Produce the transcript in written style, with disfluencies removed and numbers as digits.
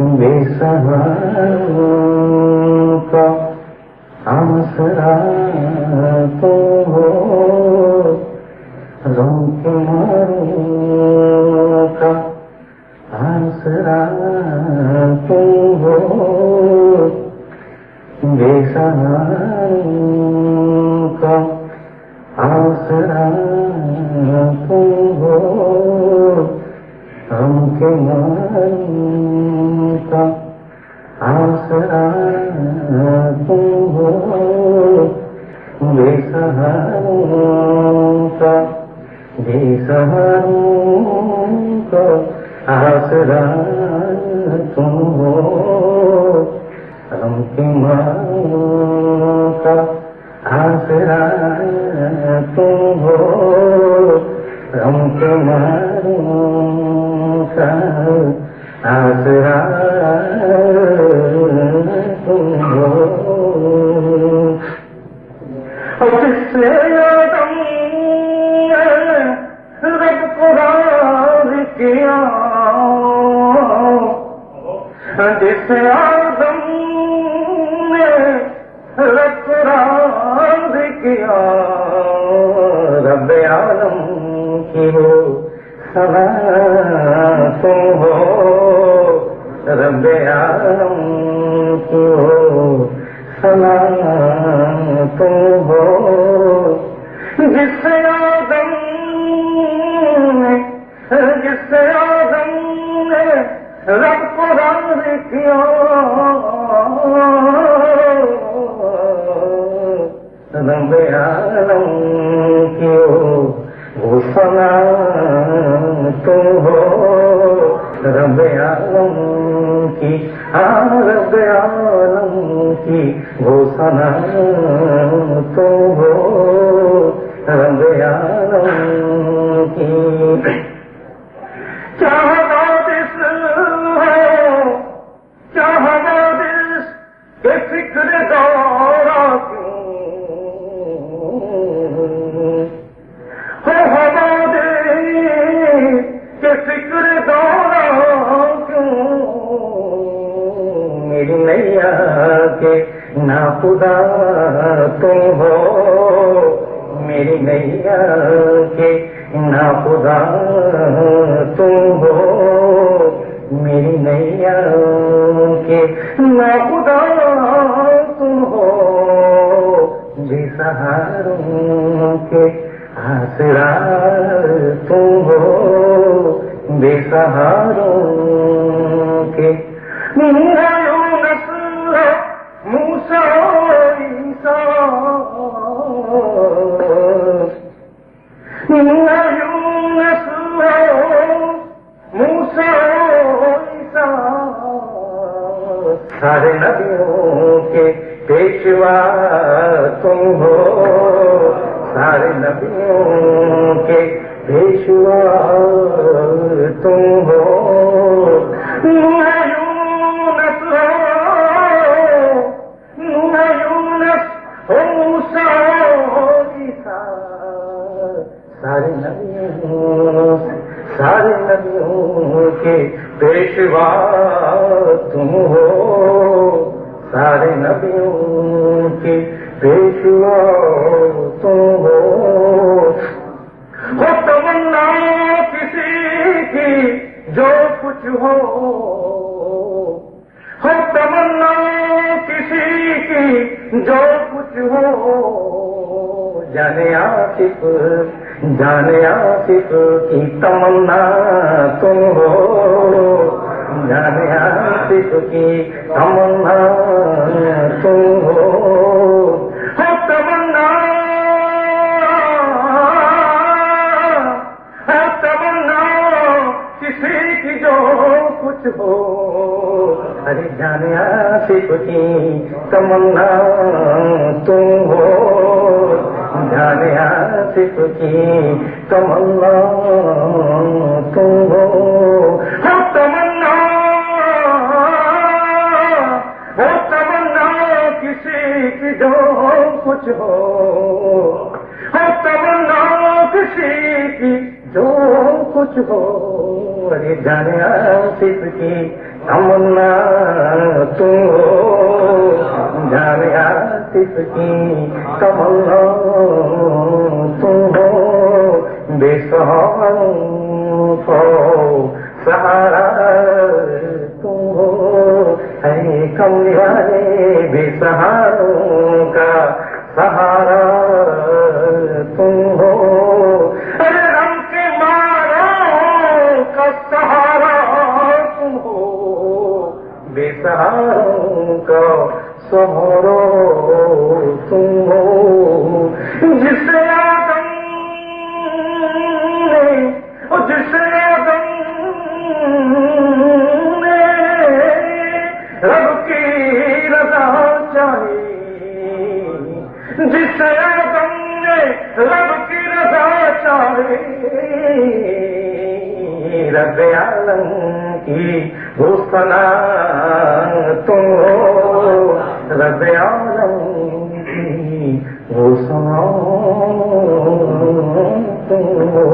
بے سہاروں کا آسرا تم ہو، غم کے ماروں کا آسرا تم ہو، بے سہاروں کا آسرا تم ہو، غم کے ماروں کا آسرا تم ہو، بے سہاروں کا آسرا تم ہو، غم کے ماروں کا آسرا تم ہو، غم کے ماروں کا آسرا تم ہو۔ جس سے آدم نے رب کو راضی کیا، جس سے آدم نے رب کو راضی کیا، رب عالم کی ہو سنا تم ہو، رب عالم کی ہو سنا تم ہو، جس سے آدم نے رب کو راضی کیا، رب عالم کی ہو وہ سنا تم ہو، رب عالم کی رب عالم کی وہ سنا تم ہو، رب عالم کی۔ کیا حوادث ہے، کیا حوادث کہ فکر دورہ کیوں کہ فکر دورہ کیوں، میری نیا کے ناخدا تم ہو، میری نیا کے ناخدا تم ہو، میری نیا کے ناخدا تم ہو، بے سہاروں کے آسرا تم ہو، بے سہاروں کے یونس موسیٰ عیسیٰ، یونس موسیٰ عیسیٰ، سارے نبیوں کے پیشوا تم ہو، سارے نبیوں کے پیشوا تم ہو، یونس موسیٰ عیسیٰ، سارے نبیوں کے پیشوا تم ہو، سارے نبیوں کے پیشوا تم ہو۔ ہو تمنا کسی کی جو کچھ ہو، ہو تمنا کسی کی جو کچھ ہو، جانے آصف کی تمنا تم ہو، جانے آصف کی تمنا تم ہو، تمنا کسی کی جو کچھ ہو، ارے جانے آصف کی تمنا تم ہو، جانے آصف کی تمنا تم ہو، تمنا کسی کی جو کچھ ہو، تمنا کسی کی جو کچھ ہو، ارے جانے آصف کی تمنا تم ہو، جان آصف کی تمنا تم ہو، بے سہاروں کو سہارا تم ہو، اے کملی والے بے سہاروں کا سہارا تم ہو، ارے غم کے ماروں کا سہارا تم ہو، بے سہاروں کا سہارا تم ہو، جسے آدم نے رب کی رضا چاہی، جس آدم نے رب کی رضا چاہی، رب عالم کی وہ ثنا تم ہو، رب عالم کی وہ ثنا تم ہو۔